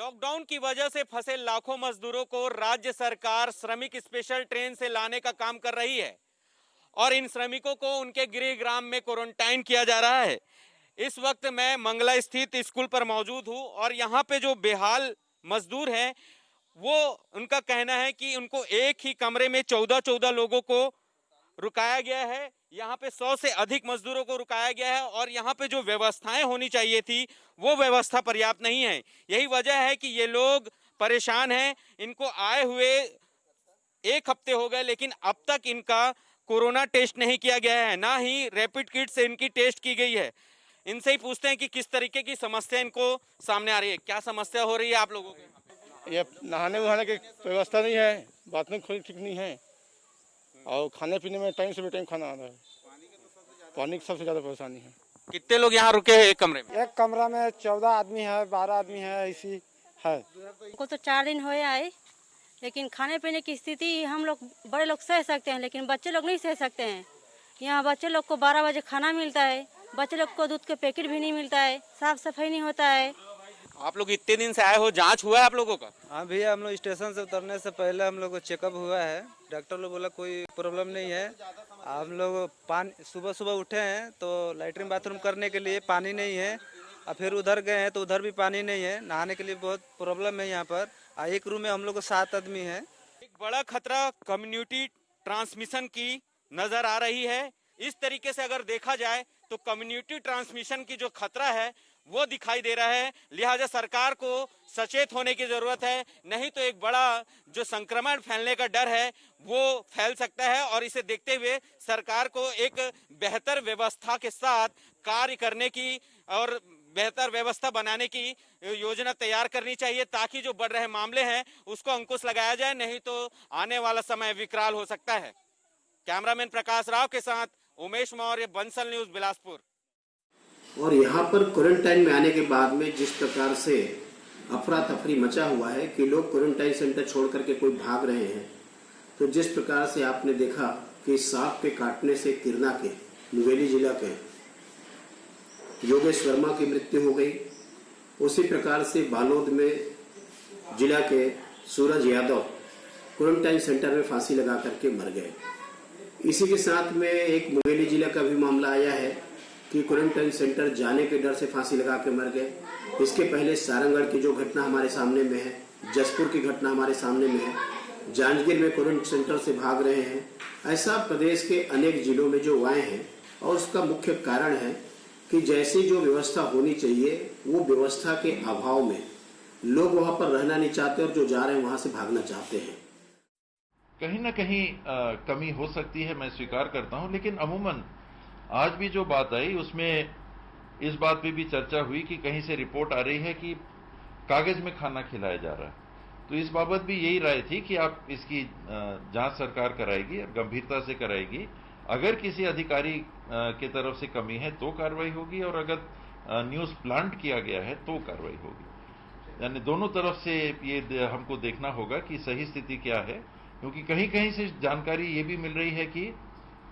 Lockdown की वजह से फंसे लाखों मजदूरों को राज्य सरकार श्रमिक स्पेशल ट्रेन से लाने का काम कर रही है और इन श्रमिकों को उनके गृह ग्राम में क्वारंटाइन किया जा रहा है। इस वक्त मैं मंगला स्थित स्कूल पर मौजूद हूं और यहाँ पे जो बेहाल मजदूर हैं वो उनका कहना है कि उनको एक ही कमरे में 14-14 लोगों को रुकाया गया है। यहाँ पे 100 से अधिक मजदूरों को रुकाया गया है और यहाँ पे जो व्यवस्थाएं होनी चाहिए थी वो व्यवस्था पर्याप्त नहीं है। यही वजह है कि ये लोग परेशान हैं। इनको आए हुए 1 हफ्ते हो गए लेकिन अब तक इनका कोरोना टेस्ट नहीं किया गया है, ना ही रैपिड किट से इनकी टेस्ट की गई है। इनसे ही पूछते हैं कि किस तरीके की समस्या इनको सामने आ रही है। क्या समस्या हो रही है आप लोगों की? ये नहाने वहाने की व्यवस्था नहीं है, बाथरूम ठीक नहीं है और खाने पीने में टाइम से बेटाइम खाना आ रहा है। पानी की सबसे ज़्यादा परेशानी है। कितने लोग यहाँ रुके हैं एक कमरे में? एक कमरा में 14 आदमी है, 12 आदमी है, ऐसी है। को तो 4 दिन हो आए, लेकिन खाने पीने की स्थिति हम लोग बड़े लोग सह सकते हैं लेकिन बच्चे लोग नहीं सह सकते हैं। यहाँ बच्चे लोग को 12 बजे खाना मिलता है, बच्चे लोग को दूध के पैकेट भी नहीं मिलता है, साफ सफाई नहीं होता है। आप लोग इतने दिन से आए हो, जांच हुआ है आप लोगों का? हाँ भैया, हम लोग स्टेशन से उतरने से पहले हम लोग को चेकअप हुआ है। डॉक्टर लोग बोला कोई प्रॉब्लम नहीं है। हम लोग पानी सुबह सुबह उठे हैं तो लैट्रिन बाथरूम करने के लिए पानी नहीं है और फिर उधर गए हैं तो उधर भी पानी नहीं है। नहाने के लिए बहुत प्रॉब्लम है यहाँ पर। एक रूम में हम लोग को 7 आदमी है। एक बड़ा खतरा कम्युनिटी ट्रांसमिशन की नजर आ रही है। इस तरीके से अगर देखा जाए तो कम्युनिटी ट्रांसमिशन की जो खतरा है वो दिखाई दे रहा है। लिहाजा सरकार को सचेत होने की जरूरत है, नहीं तो एक बड़ा जो संक्रमण फैलने का डर है वो फैल सकता है और इसे देखते हुए सरकार को एक बेहतर व्यवस्था के साथ कार्य करने की और बेहतर व्यवस्था बनाने की योजना तैयार करनी चाहिए ताकि जो बढ़ रहे मामले हैं उसको अंकुश लगाया जाए, नहीं तो आने वाला समय विकराल हो सकता है। कैमरामैन प्रकाश राव के साथ उमेश मौर्य, बंसल न्यूज, बिलासपुर। और यहाँ पर क्वारंटाइन में आने के बाद में जिस प्रकार से अफरा तफरी मचा हुआ है कि लोग क्वारंटाइन सेंटर छोड़ करके कोई भाग रहे हैं, तो जिस प्रकार से आपने देखा कि सांप के काटने से किरना के मुंगेली जिला के योगेश वर्मा की मृत्यु हो गई, उसी प्रकार से बालोद में जिला के सूरज यादव क्वारंटाइन सेंटर में फांसी लगा करके मर गए। इसी के साथ में एक मुंगेली जिला का भी मामला आया है कि क्वारंटाइन सेंटर जाने के डर से फांसी लगा के मर गए। इसके पहले सारंगढ़ की जो घटना हमारे सामने में है, जसपुर की घटना हमारे सामने में है, जांजगीर में क्वारंटाइन सेंटर से भाग रहे हैं। ऐसा प्रदेश के अनेक जिलों में जो आए हैं और उसका मुख्य कारण है कि जैसी जो व्यवस्था होनी चाहिए वो व्यवस्था के अभाव में लोग वहां पर रहना नहीं चाहते और जो जा रहे हैं वहां से भागना चाहते हैं। कहीं ना कहीं कमी हो सकती है, मैं स्वीकार करता हूं, लेकिन अमूमन आज भी जो बात आई उसमें इस बात पे भी चर्चा हुई कि कहीं से रिपोर्ट आ रही है कि कागज में खाना खिलाया जा रहा है। तो इस बाबत भी यही राय थी कि आप इसकी जांच सरकार कराएगी और गंभीरता से कराएगी। अगर किसी अधिकारी की तरफ से कमी है तो कार्रवाई होगी और अगर न्यूज प्लांट किया गया है तो कार्रवाई होगी। यानी दोनों तरफ से ये हमको देखना होगा कि सही स्थिति क्या है, क्योंकि कहीं कहीं से जानकारी ये भी मिल रही है कि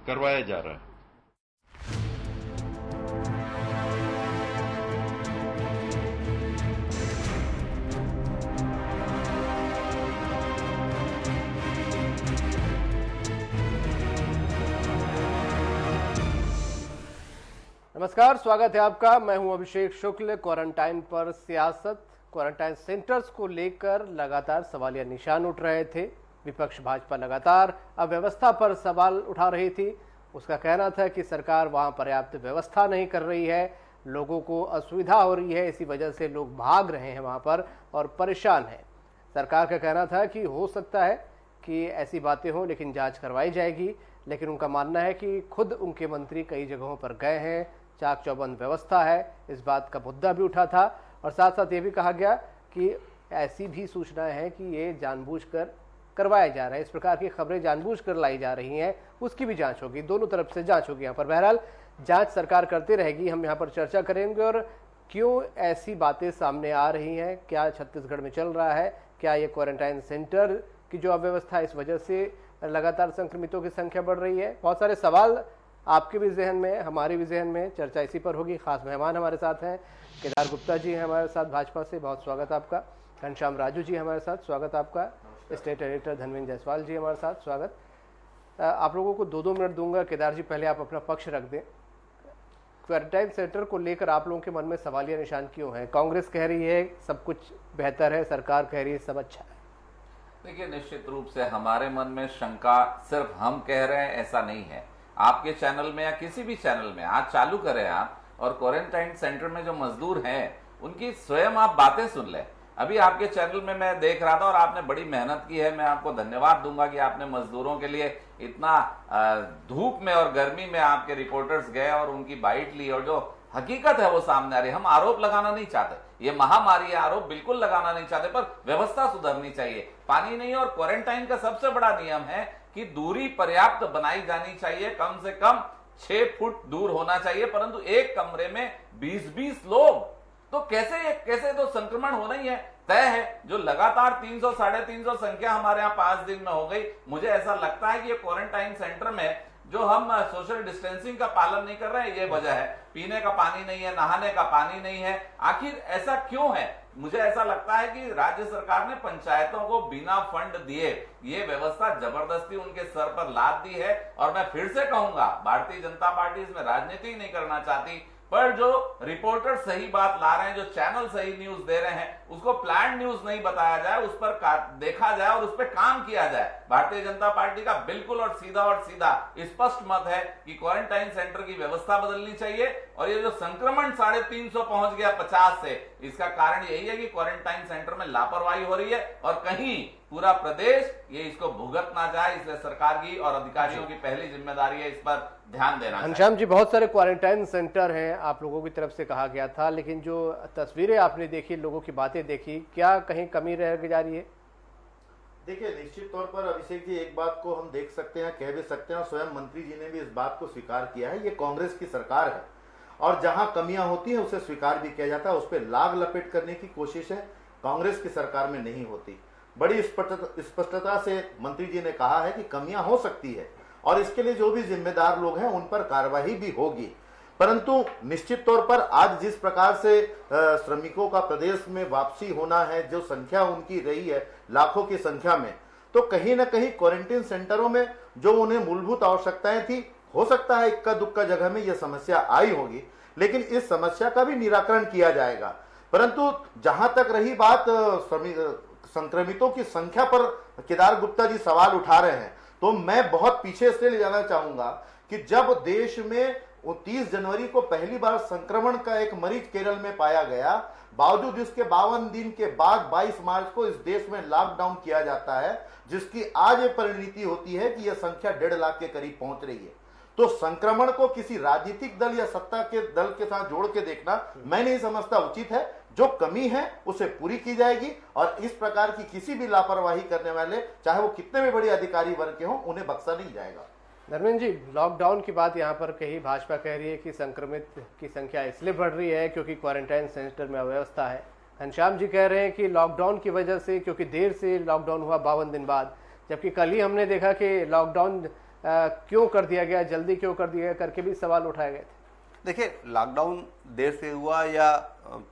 करवाया जा रहा है। नमस्कार, स्वागत है आपका। मैं हूं अभिषेक शुक्ल। क्वारंटाइन पर सियासत, क्वारंटाइन सेंटर्स को लेकर लगातार सवालिया निशान उठ रहे थे। विपक्ष भाजपा लगातार अव्यवस्था पर सवाल उठा रही थी। उसका कहना था कि सरकार वहां पर्याप्त व्यवस्था नहीं कर रही है, लोगों को असुविधा हो रही है, इसी वजह से लोग भाग रहे हैं वहां पर और परेशान हैं। सरकार का कहना था कि हो सकता है कि ऐसी बातें हों लेकिन जांच करवाई जाएगी, लेकिन उनका मानना है कि खुद उनके मंत्री कई जगहों पर गए हैं, चाक चौबंद व्यवस्था है, इस बात का मुद्दा भी उठा था। और साथ साथ ये भी कहा गया कि ऐसी भी सूचनाएं हैं कि ये जानबूझकर करवाया जा रहा है, इस प्रकार की खबरें जानबूझकर लाई जा रही हैं, उसकी भी जांच होगी। दोनों तरफ से जांच होगी यहाँ पर। बहरहाल जांच सरकार करती रहेगी। हम यहाँ पर चर्चा करेंगे और क्यों ऐसी बातें सामने आ रही हैं, क्या छत्तीसगढ़ में चल रहा है, क्या ये क्वारंटाइन सेंटर की जो अव्यवस्था है इस वजह से लगातार संक्रमितों की संख्या बढ़ रही है। बहुत सारे सवाल आपके भी जहन में, हमारे भी जहन में, चर्चा इसी पर होगी। खास मेहमान हमारे साथ हैं, केदार गुप्ता जी हैं हमारे साथ भाजपा से। बहुत स्वागत आपका। घनश्याम राजू जी हमारे साथ, स्वागत आपका। स्टेट एडिटर धनविंद जायसवाल जी हमारे साथ, स्वागत। आप लोगों को 2-2 मिनट दूंगा। केदार जी पहले आप अपना पक्ष रख दें। क्वारंटाइन सेंटर को लेकर आप लोगों के मन में सवालिया निशान क्यों है? कांग्रेस कह रही है सब कुछ बेहतर है, सरकार कह रही है सब अच्छा है। देखिए, निश्चित रूप से हमारे मन में शंका सिर्फ हम कह रहे हैं ऐसा नहीं है। आपके चैनल में या किसी भी चैनल में आज चालू करें आप, और क्वारंटाइन सेंटर में जो मजदूर हैं उनकी स्वयं आप बातें सुन लें। अभी आपके चैनल में मैं देख रहा था और आपने बड़ी मेहनत की है। मैं आपको धन्यवाद दूंगा कि आपने मजदूरों के लिए इतना धूप में और गर्मी में आपके रिपोर्टर्स गए और उनकी बाइट ली, और जो हकीकत है वो सामने आ रही है। हम आरोप लगाना नहीं चाहते, ये महामारी है, आरोप बिल्कुल लगाना नहीं चाहते, पर व्यवस्था सुधरनी चाहिए। पानी नहीं, और क्वारंटाइन का सबसे बड़ा नियम है कि दूरी पर्याप्त बनाई जानी चाहिए, कम से कम 6 फुट दूर होना चाहिए, परंतु एक कमरे में 20-20 लोग, तो कैसे तो संक्रमण होना ही है, तय है। जो लगातार 300-350 संख्या हमारे यहाँ 5 दिन में हो गई, मुझे ऐसा लगता है कि ये क्वारंटाइन सेंटर में जो हम सोशल डिस्टेंसिंग का पालन नहीं कर रहे हैं, ये वजह है। पीने का पानी नहीं है, नहाने का पानी नहीं है। आखिर ऐसा क्यों है? मुझे ऐसा लगता है कि राज्य सरकार ने पंचायतों को बिना फंड दिए ये व्यवस्था जबरदस्ती उनके सर पर लाद दी है। और मैं फिर से कहूंगा, भारतीय जनता पार्टी इसमें राजनीति नहीं करना चाहती, पर जो रिपोर्टर सही बात ला रहे हैं, जो चैनल सही न्यूज दे रहे हैं, उसको प्लान न्यूज नहीं बताया जाए, उस पर देखा जाए और उस पर काम किया जाए। भारतीय जनता पार्टी का बिल्कुल और सीधा स्पष्ट मत है कि क्वारंटाइन सेंटर की व्यवस्था बदलनी चाहिए। और ये जो संक्रमण 350 पहुंच गया 50 से, इसका कारण यही है कि क्वारंटाइन सेंटर में लापरवाही हो रही है, और कहीं पूरा प्रदेश ये इसको भुगत ना जाए। इसलिए सरकार की और अधिकारियों की पहली जिम्मेदारी है इस पर ध्यान देना। घनश्याम जी, बहुत सारे क्वारंटाइन सेंटर हैं आप लोगों की तरफ से कहा गया था, लेकिन जो तस्वीरें आपने देखी, लोगों की बातें देखी, क्या कहीं कमी रह जा रही है? देखिए, निश्चित तौर पर अभिषेक जी एक बात को हम देख सकते हैं, कह भी सकते हैं, और स्वयं मंत्री जी ने भी इस बात को स्वीकार किया है, ये कांग्रेस की सरकार है और जहां कमियां होती हैं उसे स्वीकार भी किया जाता है। उस पर लाग लपेट करने की कोशिश है कांग्रेस की सरकार में नहीं होती। बड़ी स्पष्टता से मंत्री जी ने कहा है कि कमियां हो सकती है और इसके लिए जो भी जिम्मेदार लोग हैं उन पर कार्रवाई भी होगी। परंतु निश्चित तौर पर आज जिस प्रकार से श्रमिकों का प्रदेश में वापसी होना है, जो संख्या उनकी रही है लाखों की संख्या में, तो कहीं ना कहीं क्वारंटाइन सेंटरों में जो उन्हें मूलभूत आवश्यकताएं थी, हो सकता है इक्का दुक्का जगह में यह समस्या आई होगी, लेकिन इस समस्या का भी निराकरण किया जाएगा। परंतु जहां तक रही बात संक्रमितों की संख्या पर केदार गुप्ता जी सवाल उठा रहे हैं, तो मैं बहुत पीछे से ले जाना चाहूंगा कि जब देश में 30 जनवरी को पहली बार संक्रमण का एक मरीज केरल में पाया गया, बावजूद इसके 52 दिन के बाद 22 मार्च को इस देश में लॉकडाउन किया जाता है, जिसकी आज ये परिणति होती है कि यह संख्या 1.5 लाख के करीब पहुंच रही है। तो संक्रमण को किसी राजनीतिक दल या सत्ता के दल के साथ जोड़ के देखना मैं नहीं समझता उचित है। जो कमी है उसे पूरी की जाएगी और इस प्रकार की किसी भी लापरवाही करने वाले, चाहे वो कितने भी बड़े अधिकारी वर्ग के हों, उन्हें बख्शा नहीं जाएगा। धर्मेंद्र जी, लॉकडाउन की बात यहाँ पर कही, भाजपा कह रही है कि संक्रमित की संख्या इसलिए बढ़ रही है क्योंकि क्वारंटाइन सेंटर में अव्यवस्था है। घनश्याम जी कह रहे हैं कि लॉकडाउन की वजह से, क्योंकि देर से लॉकडाउन हुआ 52 दिन बाद, जबकि कल ही हमने देखा कि लॉकडाउन क्यों कर दिया गया, जल्दी क्यों कर दिया गया करके भी सवाल उठाए गए थे। देखिए, लॉकडाउन देर से हुआ या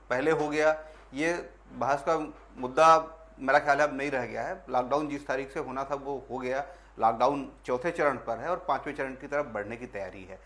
पहले हो गया, ये बहस का मुद्दा मेरा ख्याल है अब नहीं रह गया है। लॉकडाउन जिस तारीख से होना था वो हो गया। लॉकडाउन चौथे चरण पर है और 5वें चरण की तरफ बढ़ने की तैयारी है।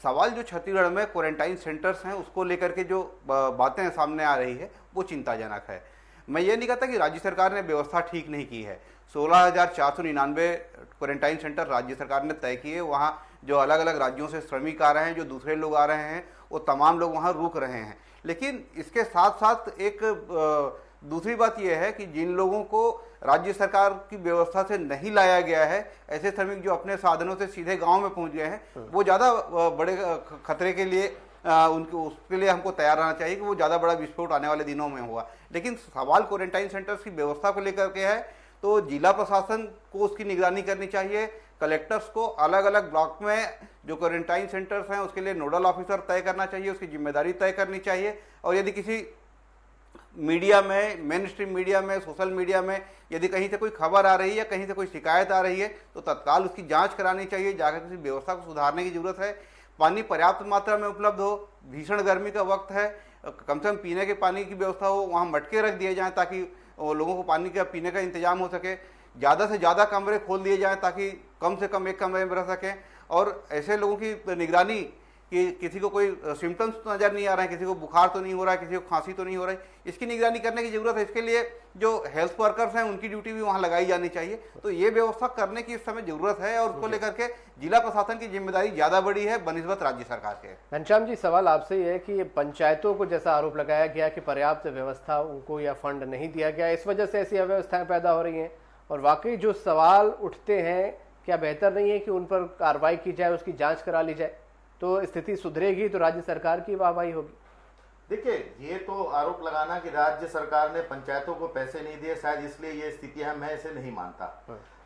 सवाल जो छत्तीसगढ़ में क्वारंटाइन सेंटर्स हैं उसको लेकर के जो बातें सामने आ रही है वो चिंताजनक है। मैं ये नहीं कहता कि राज्य सरकार ने व्यवस्था ठीक नहीं की है। 16,499 क्वारंटाइन सेंटर राज्य सरकार ने तय किए। वहाँ जो अलग अलग राज्यों से श्रमिक आ रहे हैं, जो दूसरे लोग आ रहे हैं, वो तमाम लोग वहाँ रुक रहे हैं। लेकिन इसके साथ साथ एक दूसरी बात यह है कि जिन लोगों को राज्य सरकार की व्यवस्था से नहीं लाया गया है, ऐसे श्रमिक जो अपने साधनों से सीधे गांव में पहुंच गए हैं, वो ज़्यादा बड़े खतरे के लिए उसके लिए हमको तैयार रहना चाहिए कि वो ज़्यादा बड़ा विस्फोट आने वाले दिनों में हुआ। लेकिन सवाल क्वारंटाइन सेंटर्स की व्यवस्था को लेकर के है, तो जिला प्रशासन को उसकी निगरानी करनी चाहिए। कलेक्टर्स को अलग अलग ब्लॉक में जो क्वारंटाइन सेंटर्स हैं उसके लिए नोडल ऑफिसर तय करना चाहिए, उसकी जिम्मेदारी तय करनी चाहिए। और यदि किसी मीडिया में, मेन स्ट्रीम मीडिया में, सोशल मीडिया में यदि कहीं से कोई खबर आ रही है, कहीं से कोई शिकायत आ रही है, तो तत्काल उसकी जांच करानी चाहिए। जाकर किसी व्यवस्था को सुधारने की जरूरत है। पानी पर्याप्त मात्रा में उपलब्ध हो, भीषण गर्मी का वक्त है, कम से कम पीने के पानी की व्यवस्था हो, वहाँ मटके रख दिए जाएं ताकि और लोगों को पानी का पीने का इंतजाम हो सके। ज़्यादा से ज़्यादा कमरे खोल दिए जाएं ताकि कम से कम एक कमरे में रह सकें, और ऐसे लोगों की निगरानी कि किसी को कोई सिम्टम्स तो नज़र नहीं आ रहे हैं, किसी को बुखार तो नहीं हो रहा है, किसी को खांसी तो नहीं हो रही, इसकी निगरानी करने की ज़रूरत है। इसके लिए जो हेल्थ वर्कर्स हैं उनकी ड्यूटी भी वहाँ लगाई जानी चाहिए। तो ये व्यवस्था करने की इस समय ज़रूरत है, और उसको लेकर के जिला प्रशासन की जिम्मेदारी ज़्यादा बड़ी है बनिस्बत राज्य सरकार के। घनश्याम जी, सवाल आपसे ये है कि पंचायतों को जैसा आरोप लगाया गया कि पर्याप्त व्यवस्था उनको या फंड नहीं दिया गया, इस वजह से ऐसी अव्यवस्थाएं पैदा हो रही हैं, और वाकई जो सवाल उठते हैं, क्या बेहतर नहीं है कि उन पर कार्रवाई की जाए, उसकी जांच करा ली जाए, तो स्थिति सुधरेगी, तो राज्य सरकार की वाहवाही होगी? देखिए, ये तो आरोप लगाना कि राज्य सरकार ने पंचायतों को पैसे नहीं दिए, शायद इसलिए ये स्थिति है, मैं इसे नहीं मानता।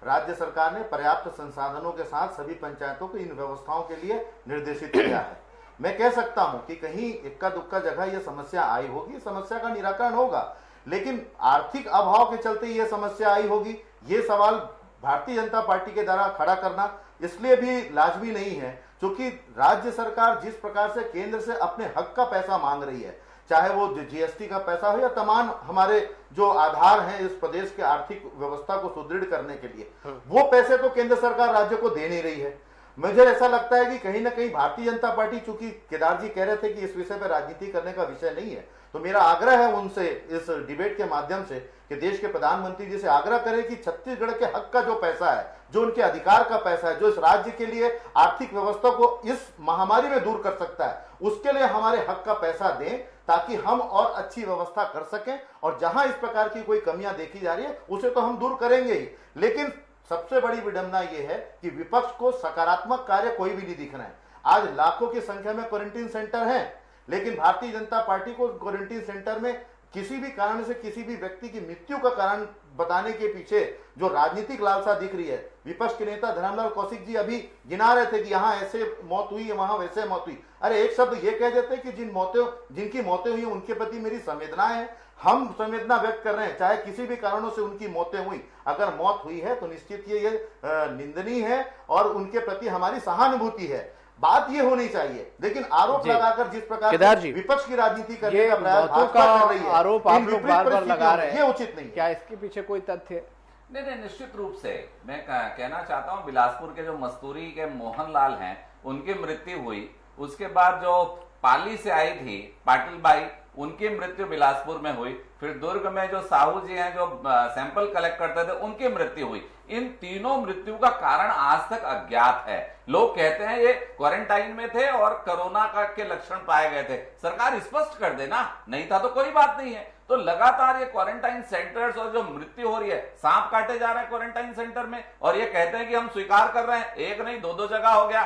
राज्य सरकार ने पर्याप्त संसाधनों के साथ सभी पंचायतों को इन व्यवस्थाओं के लिए निर्देशित किया है। मैं कह सकता हूं कि कहीं इक्का दुक्का जगह ये समस्या आई होगी, समस्या का निराकरण होगा, लेकिन आर्थिक अभाव के चलते ये समस्या आई होगी, ये सवाल भारतीय जनता पार्टी के द्वारा खड़ा करना इसलिए भी लाजमी नहीं है क्योंकि राज्य सरकार जिस प्रकार से केंद्र से अपने हक का पैसा मांग रही है, चाहे वो जीएसटी का पैसा हो या तमाम हमारे जो आधार हैं इस प्रदेश के आर्थिक व्यवस्था को सुदृढ़ करने के लिए, वो पैसे तो केंद्र सरकार राज्य को दे नहीं रही है। मुझे ऐसा लगता है कि कहीं ना कहीं भारतीय जनता पार्टी, चूंकि केदार जी कह रहे थे कि इस विषय पर राजनीति करने का विषय नहीं है, तो मेरा आग्रह है उनसे इस डिबेट के माध्यम से कि देश के प्रधानमंत्री जी से आग्रह करें कि छत्तीसगढ़ के हक का जो पैसा है, जो उनके अधिकार का पैसा है, जो इस राज्य के लिए आर्थिक व्यवस्था को इस महामारी में दूर कर सकता है, उसके लिए हमारे हक का पैसा दें ताकि हम और अच्छी व्यवस्था कर सकें। और जहां इस प्रकार की कोई कमियां देखी जा रही है उसे तो हम दूर करेंगे ही, लेकिन सबसे बड़ी विडंबना यह है कि विपक्ष को सकारात्मक कार्य कोई भी नहीं दिख रहा है। आज लाखों की संख्या में क्वारंटीन सेंटर हैं, लेकिन भारतीय जनता पार्टी को क्वारंटीन सेंटर में किसी भी कारण से किसी भी व्यक्ति की मृत्यु का कारण बताने के पीछे जो राजनीतिक लालसा दिख रही है, विपक्ष के नेता धर्मलाल कौशिक जी अभी गिना रहे थे कि यहां ऐसे मौत हुई है, वहां वैसे मौत हुई। अरे एक शब्द ये कह देते कि जिनकी मौतें हुई उनके प्रति मेरी संवेदनाएं हैं, हम संवेदना व्यक्त कर रहे हैं, चाहे किसी भी कारणों से उनकी मौतें हुई, अगर मौत हुई है तो निश्चित ये निंदनीय है और उनके प्रति हमारी सहानुभूति है, बात ये होनी चाहिए। लेकिन आरोप लगाकर जिस प्रकार विपक्ष की राजनीति करने का प्रयास भाजपा कर रही है, आरोप आप लोग बार-बार लगा रहे हैं, ये उचित नहीं। क्या इसके पीछे कोई तथ्य? नहीं, निश्चित रूप से मैं कहना चाहता हूं, बिलासपुर के जो मस्तूरी के मोहनलाल हैं उनकी मृत्यु हुई, उसके बाद जो पाली से आई थी पाटिल बाई, उनकी मृत्यु बिलासपुर में हुई, फिर दुर्ग में जो साहू जी हैं जो सैंपल कलेक्ट करते थे उनकी मृत्यु हुई। इन तीनों मृत्यु का कारण आज तक अज्ञात है। लोग कहते हैं ये क्वारंटाइन में थे और कोरोना के लक्षण पाए गए थे, सरकार स्पष्ट कर देना, नहीं था तो कोई बात नहीं है। तो लगातार ये क्वारंटाइन सेंटर्स और जो मृत्यु हो रही है, सांप काटे जा रहे हैं क्वारंटाइन सेंटर में, और ये कहते हैं कि हम स्वीकार कर रहे हैं, एक नहीं दो जगह हो गया।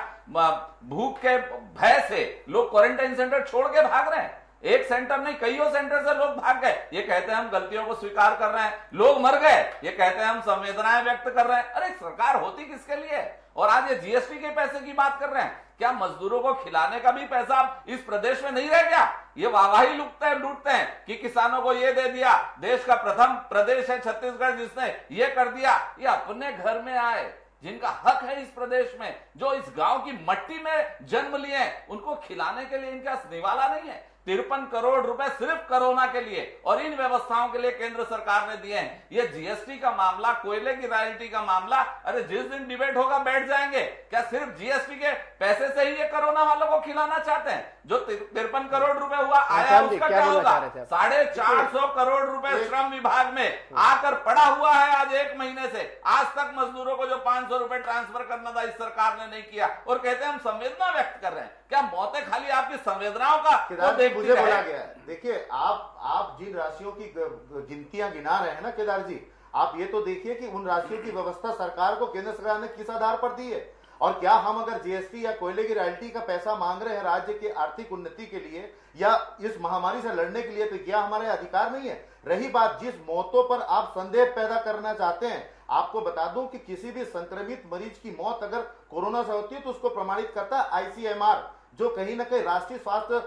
भूख के भय से लोग क्वारंटाइन सेंटर छोड़ के भाग रहे हैं, एक सेंटर नहीं कईयों सेंटर से लोग भाग गए। ये कहते हैं हम गलतियों को स्वीकार कर रहे हैं, लोग मर गए, ये कहते हैं हम संवेदनाएं व्यक्त कर रहे हैं। अरे सरकार होती किसके लिए? और आज ये जीएसटी के पैसे की बात कर रहे हैं, क्या मजदूरों को खिलाने का भी पैसा इस प्रदेश में नहीं रह गया? ये वाहवाही लूटते हैं कि किसानों को ये दे दिया, देश का प्रथम प्रदेश है छत्तीसगढ़ जिसने ये कर दिया। ये अपने घर में आए जिनका हक है इस प्रदेश में, जो इस गांव की मट्टी में जन्म लिए, उनको खिलाने के लिए इनका निवाला नहीं है। 53 करोड़ रुपए सिर्फ कोरोना के लिए और इन व्यवस्थाओं के लिए केंद्र सरकार ने दिए हैं। ये जीएसटी का मामला, कोयले की रॉयल्टी का मामला, अरे जिस दिन डिबेट होगा बैठ जाएंगे। क्या सिर्फ जीएसटी के पैसे से ही ये कोरोना वालों को खिलाना चाहते हैं? जो 53 करोड़ रुपए हुआ आया उसका क्या होगा? 450 करोड़ रुपए श्रम विभाग में आकर पड़ा हुआ है आज एक महीने से। आज तक मजदूरों को जो 500 रुपए ट्रांसफर करना था इस सरकार ने नहीं किया, और कहते हैं हम संवेदना व्यक्त कर रहे हैं। क्या मौतें खाली आपकी संवेदनाओं का मुझे बोला गया है? देखिए, आप जिन राशियों की गिनतियां गिना रहे हैं ना केदार जी, आप ये तो देखिए कि उन राशियों की व्यवस्था सरकार को केंद्र सरकार ने किस आधार पर दी है। और क्या हम अगर जीएसटी या कोयले की रॉयल्टी का पैसा मांग रहे हैं राज्य की आर्थिक उन्नति के लिए या इस महामारी से लड़ने के लिए, तो क्या हमारे अधिकार नहीं है? रही बात जिस मौतों पर आप संदेह पैदा करना चाहते हैं, आपको बता दूं कि किसी भी संक्रमित मरीज की मौत अगर कोरोना से होती है तो उसको प्रमाणित करता है आईसीएमआर, जो कहीं ना कहीं राष्ट्रीय स्वास्थ्य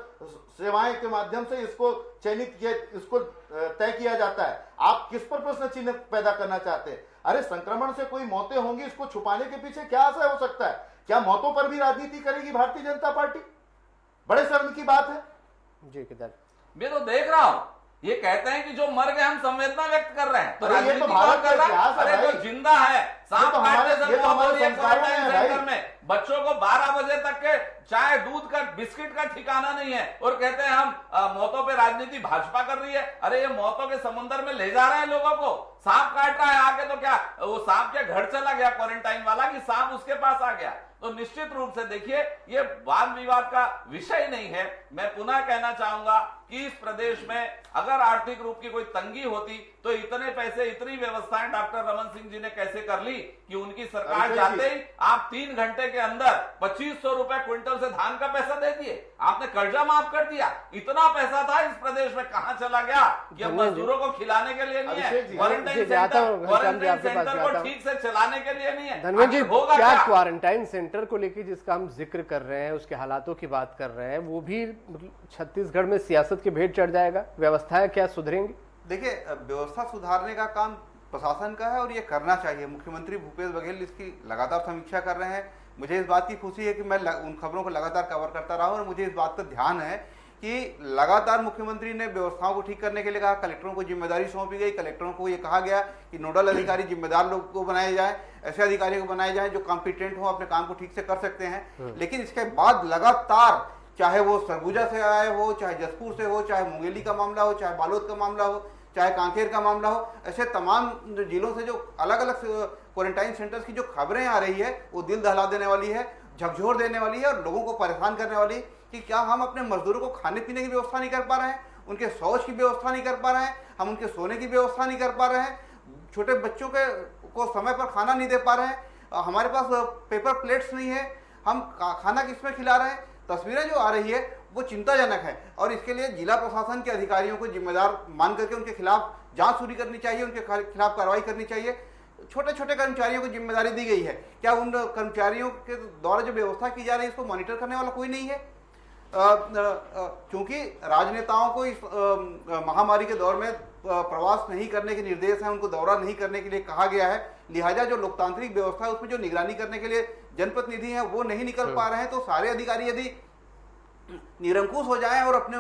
सेवाएं के माध्यम से इसको चयनित किया, इसको तय किया जाता है। आप किस पर प्रश्न चिन्ह पैदा करना चाहते हैं? अरे संक्रमण से कोई मौतें होंगी, इसको छुपाने के पीछे क्या आशय हो सकता है? क्या मौतों पर भी राजनीति करेगी भारतीय जनता पार्टी? बड़े शर्म की बात है। जी किधर मैं तो देख रहा हूं ये कहते हैं कि जो मर गए हम संवेदना व्यक्त कर रहे हैं, तो अरे ये तो राजनीति भारत कौन कर का रहा है? इतिहास है अरे जो भाई। जिंदा है, सांप तो हमारे- काटने से ये तो मौत हो रही है हमारे संस्कारों में क्वारंटाइन है सेंटर भाई। में, बच्चों को 12 बजे तक के चाय दूध का बिस्किट का ठिकाना नहीं है, और कहते हैं हम मौतों पे राजनीति भाजपा कर रही है। अरे ये मौतों के समुद्र में ले जा रहे हैं लोगों को, सांप काट रहा है आके, तो क्या वो सांप के घर चला गया क्वारंटाइन वाला, कि सांप उसके पास आ गया? तो निश्चित रूप से देखिए, ये वाद विवाद का विषय नहीं है। मैं पुनः कहना चाहूंगा कि इस प्रदेश में अगर आर्थिक रूप की कोई तंगी होती तो इतने पैसे, इतनी व्यवस्थाएं डॉक्टर रमन सिंह जी ने कैसे कर ली कि उनकी सरकार जाते ही आप 3 घंटे के अंदर 2500 रुपए क्विंटल से धान का पैसा दे दिए, आपने कर्जा माफ कर दिया। इतना पैसा था इस प्रदेश में, कहां चला गया? कि अब मजदूरों को खिलाने के लिए नहीं है, क्वारंटाइन सेंटर को ठीक से चलाने के लिए नहीं है। धनवेंद्र जी, होगा क्या क्या? क्वारंटाइन सेंटर को लेकर जिसका हम जिक्र कर रहे हैं, उसके हालातों की बात कर रहे हैं, वो भी छत्तीसगढ़ में सियासत की भेंट चढ़ जाएगा? व्यवस्थाएं क्या सुधरेंगी? देखिए, व्यवस्था सुधारने का काम प्रशासन का है और ये करना चाहिए। मुख्यमंत्री भूपेश बघेल इसकी लगातार समीक्षा कर रहे हैं। मुझे इस बात की खुशी है कि मैं उन खबरों को लगातार कवर करता रहा हूं, और मुझे इस बात का ध्यान है कि लगातार मुख्यमंत्री ने व्यवस्थाओं को ठीक करने के लिए कहा। कलेक्टरों को जिम्मेदारी सौंपी गई, कलेक्टरों को ये कहा गया कि नोडल अधिकारी जिम्मेदार लोग को बनाए जाए, ऐसे अधिकारियों को बनाए जाए जो कॉम्पिटेंट हो, अपने काम को ठीक से कर सकते हैं। लेकिन इसके बाद लगातार, चाहे वो सरगुजा से आए हो, चाहे जसपुर से हो, चाहे मुंगेली का मामला हो, चाहे बालोद का मामला हो, चाहे कांकेर का मामला हो, ऐसे तमाम जिलों से जो अलग अलग क्वारंटाइन सेंटर्स की जो खबरें आ रही है, वो दिल दहला देने वाली है, झकझोर देने वाली है और लोगों को परेशान करने वाली, कि क्या हम अपने मजदूरों को खाने पीने की व्यवस्था नहीं कर पा रहे हैं, उनके शौच की व्यवस्था नहीं कर पा रहे हैं, हम उनके सोने की व्यवस्था नहीं कर पा रहे हैं, छोटे बच्चों को समय पर खाना नहीं दे पा रहे हैं, हमारे पास पेपर प्लेट्स नहीं है, हम खाना किसमें खिला रहे हैं। तस्वीरें जो आ रही है वो चिंताजनक है, और इसके लिए जिला प्रशासन के अधिकारियों को जिम्मेदार मान करके उनके खिलाफ जांच शुरू करनी चाहिए, उनके खिलाफ कार्रवाई करनी चाहिए। छोटे छोटे कर्मचारियों को जिम्मेदारी दी गई है, क्या उन कर्मचारियों के द्वारा जो व्यवस्था की जा रही है इसको मॉनिटर करने वाला कोई नहीं है? क्योंकि राजनेताओं को इस महामारी के दौर में प्रवास नहीं करने के निर्देश हैं, उनको दौरा नहीं करने के लिए कहा गया है, लिहाजा जो लोकतांत्रिक व्यवस्था है उसमें जो निगरानी करने के लिए जनप्रतिनिधि हैं वो नहीं निकल पा रहे हैं। तो सारे अधिकारी यदि निरंकुश हो जाएं और अपने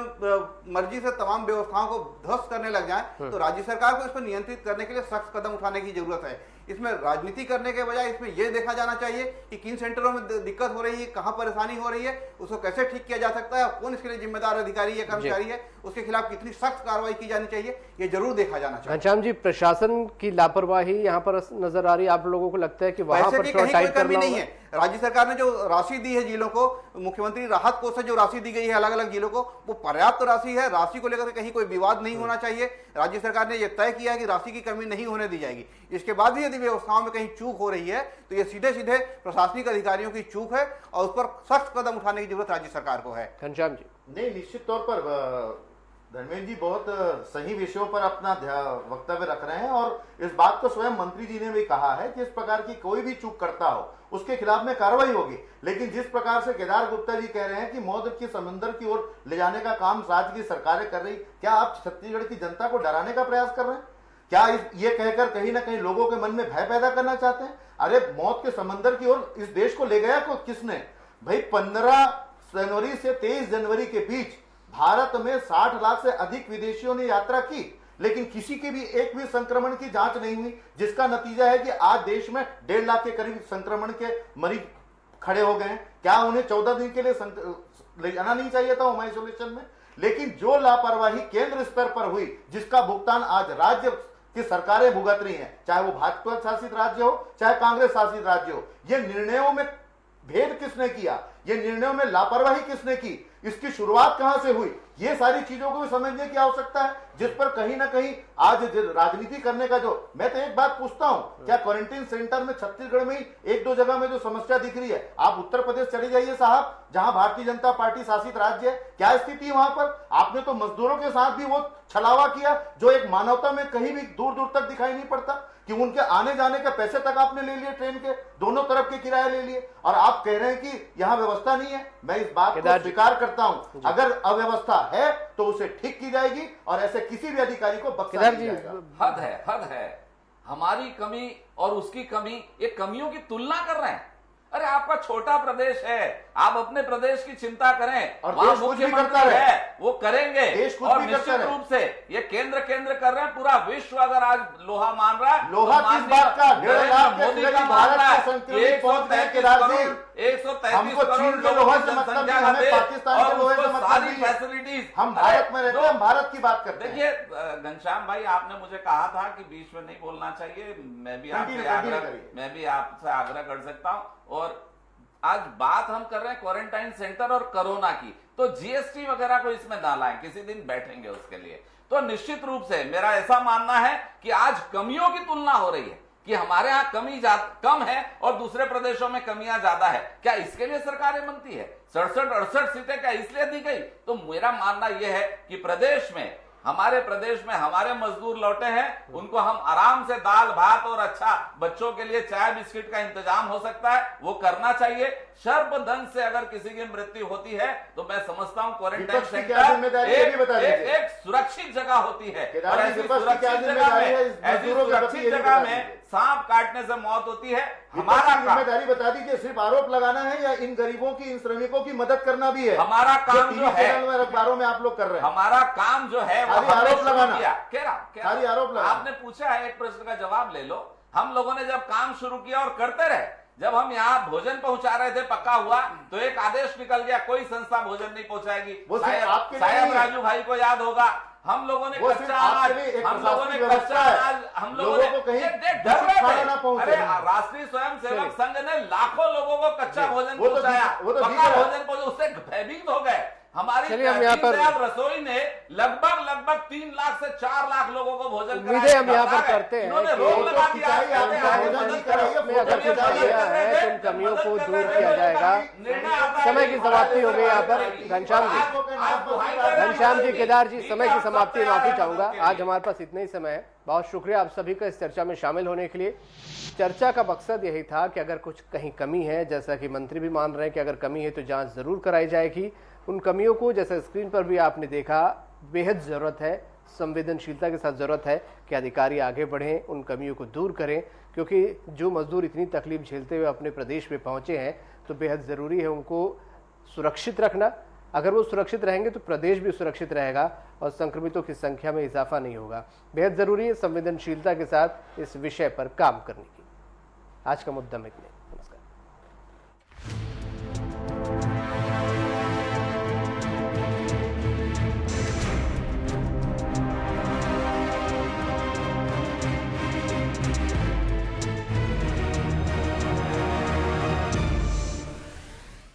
मर्जी से तमाम व्यवस्थाओं को ध्वस्त करने लग जाएं, तो राज्य सरकार को इसको नियंत्रित करने के लिए सख्त कदम उठाने की जरूरत है। इसमें राजनीति करने के बजाय इसमें यह देखा जाना चाहिए कि किन सेंटरों में दिक्कत हो रही है, कहां परेशानी हो रही है, उसको कैसे ठीक किया जा सकता है, कौन इसके लिए जिम्मेदार अधिकारी या कर्मचारी है, उसके खिलाफ कितनी सख्त कार्रवाई की जानी चाहिए, ये जरूर देखा जाना चाहिए। घनश्याम जी, प्रशासन की लापरवाही यहाँ पर नजर आ रही है। आप लोगों को लगता है कि वहां पर कहीं कोई कमी नहीं है? राज्य सरकार ने जो राशि दी है जिलों को, मुख्यमंत्री राहत कोष से जो राशि दी गई है अलग अलग जिलों को, वो पर्याप्त राशि है। राशि को लेकर कहीं कोई विवाद नहीं होना चाहिए। राज्य सरकार ने यह तय किया है कि राशि की कमी नहीं होने दी जाएगी। इसके बाद भी यदि व्यवस्थाओं में कहीं चूक हो रही है तो ये सीधे सीधे प्रशासनिक अधिकारियों की चूक है और उस पर सख्त कदम उठाने की जरूरत राज्य सरकार को है। घनश्याम जी, नहीं, निश्चित तौर पर धर्मेंद्र जी बहुत सही विषयों पर अपना वक्तव्य रख रहे हैं, और इस बात को स्वयं मंत्री जी ने भी कहा है कि इस प्रकार की कोई भी चूक करता हो उसके खिलाफ में कार्रवाई होगी। लेकिन जिस प्रकार से केदार गुप्ता जी कह रहे हैं कि मौत की समंदर की ओर ले जाने का काम राज्य की सरकारें कर रही, क्या आप छत्तीसगढ़ की जनता को डराने का प्रयास कर रहे हैं? क्या ये कहकर कहीं ना कहीं लोगों के मन में भय पैदा करना चाहते हैं? अरे मौत के समंदर की ओर इस देश को ले गया किसने भाई? 15 जनवरी से 23 जनवरी के बीच भारत में 60 लाख से अधिक विदेशियों ने यात्रा की, लेकिन किसी के भी एक भी संक्रमण की जांच नहीं हुई, जिसका नतीजा है कि आज देश में 1.5 लाख के करीब संक्रमण के मरीज खड़े हो गए हैं। क्या उन्हें 14 दिन के लिए ले जाना नहीं चाहिए था होम आइसोलेशन में? लेकिन जो लापरवाही केंद्र स्तर पर हुई, जिसका भुगतान आज राज्य की सरकारें भुगत रही हैं, चाहे वो भाजपा शासित राज्य हो चाहे कांग्रेस शासित राज्य हो, ये निर्णयों में भेद किसने किया, ये निर्णयों में लापरवाही किसने की, इसकी शुरुआत कहां से हुई, ये सारी चीजों को भी समझने की आवश्यकता है, जिस पर कहीं ना कहीं आज राजनीति करने का जो, मैं तो एक बात पूछता हूं, क्या क्वारंटाइन सेंटर में छत्तीसगढ़ में ही 1-2 जगह में जो समस्या दिख रही है, आप उत्तर प्रदेश चले जाइए साहब, जहां भारतीय जनता पार्टी शासित राज्य है, क्या स्थिति वहां पर? आपने तो मजदूरों के साथ भी वो छलावा किया जो एक मानवता में कहीं भी दूर दूर तक दिखाई नहीं पड़ता, कि उनके आने जाने के पैसे तक आपने ले लिए, ट्रेन के दोनों तरफ के किराए ले लिए, और आप कह रहे हैं कि यहाँ व्यवस्था नहीं है। मैं इस बात को स्वीकार करता हूं, अगर अव्यवस्था है तो उसे ठीक की जाएगी और ऐसे किसी भी अधिकारी को बख्शा नहीं जाएगा। हद है हमारी कमी और उसकी कमी, ये कमियों की तुलना कर रहे हैं। अरे आपका छोटा प्रदेश है, आप अपने प्रदेश की चिंता करें, और वहां देश कुछ भी मुख्यमंत्री करता है वो करेंगे। देश कुछ और भी करता निश्चित है। रूप से ये केंद्र कर रहे हैं, पूरा विश्व अगर आज लोहा मान रहा है, लोहा तो किस माननीय बात का? 1.5 लाख के मोदी करीब का मान भारत रहा के है संक्रमित कि पहुंच गए 133 केदारजी। 133 हमको करोड़ चीन के लोगों लोहा की से मतलब जनसंख्या नहीं, का हमें देश, पाकिस्तान के और लोहे से उसको मतलब सारी नहीं है। फैसिलिटीज हम भारत में रहते हैं, हम भारत की बात करते हैं। देखिए घनश्याम भाई, आपने मुझे कहा था कि बीच में नहीं बोलना चाहिए, मैं भी आपसे आग्रह कर सकता हूं। और आज बात हम कर रहे हैं क्वारंटाइन सेंटर और कोरोना की, तो जीएसटी वगैरह को इसमें ना लाएं, किसी दिन बैठेंगे उसके लिए। तो निश्चित रूप से मेरा ऐसा मानना है कि आज कमियों की तुलना हो रही है कि हमारे यहाँ कमी कम है और दूसरे प्रदेशों में कमियां ज्यादा है। क्या इसके लिए सरकारें बनती है? 67-68 सीटें क्या इसलिए दी गई? तो मेरा मानना यह है कि हमारे प्रदेश में हमारे मजदूर लौटे हैं, उनको हम आराम से दाल भात और अच्छा बच्चों के लिए चाय बिस्किट का इंतजाम हो सकता है, वो करना चाहिए। सर्वधन से अगर किसी की मृत्यु होती है तो मैं समझता हूं क्वारंटाइन सेंटर एक सुरक्षित जगह होती है, और ऐसी सुरक्षित जगह में सांप काटने से मौत होती है। हमारा जिम्मेदारी बता दीजिए, सिर्फ आरोप लगाना है या इन गरीबों की, इन श्रमिकों की मदद करना भी है? हमारा काम जो है, अखबारों में आप लोग कर रहे हैं, हमारा काम जो है आरोप लगाना, सारी आरोप लगाना। आपने पूछा है, एक प्रश्न का जवाब ले लो। हम लोगों ने जब काम शुरू किया और करते रहे, जब हम यहाँ भोजन पहुंचा रहे थे, पक्का हुआ तो एक आदेश निकल गया, कोई संस्था भोजन नहीं पहुंचाएगी। शायद राजू भाई को याद होगा, हम लोगों ने कच्चा अनाज, हम लोगों ने डर रहे थे। अरे राष्ट्रीय स्वयंसेवक संघ ने लाखों लोगों को कच्चा भोजन पहुंचाया, पक्का भोजन पहुंचा, उससे भयभीत हो गए। हमारी रसोई ने लगभग 3 लाख से 4 लाख लोगों को भोजन कराया। हम यहाँ पर करते हैं इन्होंने रोक लगा दिया है, उन कमियों को दूर किया जाएगा। समय की समाप्ति हो गई यहाँ पर। घनश्याम जी, केदार जी, समय की समाप्ति, माफी चाहूंगा, आज हमारे पास इतना ही समय है। बहुत शुक्रिया आप सभी का इस चर्चा में शामिल होने के लिए। चर्चा का मकसद यही था कि अगर कुछ कहीं कमी है, जैसा कि मंत्री भी मान रहे हैं कि अगर कमी है तो जांच जरूर कराई जाएगी। उन कमियों को, जैसे स्क्रीन पर भी आपने देखा, बेहद ज़रूरत है, संवेदनशीलता के साथ ज़रूरत है कि अधिकारी आगे बढ़ें, उन कमियों को दूर करें, क्योंकि जो मजदूर इतनी तकलीफ झेलते हुए अपने प्रदेश में पहुंचे हैं, तो बेहद ज़रूरी है उनको सुरक्षित रखना। अगर वो सुरक्षित रहेंगे तो प्रदेश भी सुरक्षित रहेगा और संक्रमितों की संख्या में इजाफा नहीं होगा। बेहद ज़रूरी है संवेदनशीलता के साथ इस विषय पर काम करने की। आज का मुद्दा में इतने।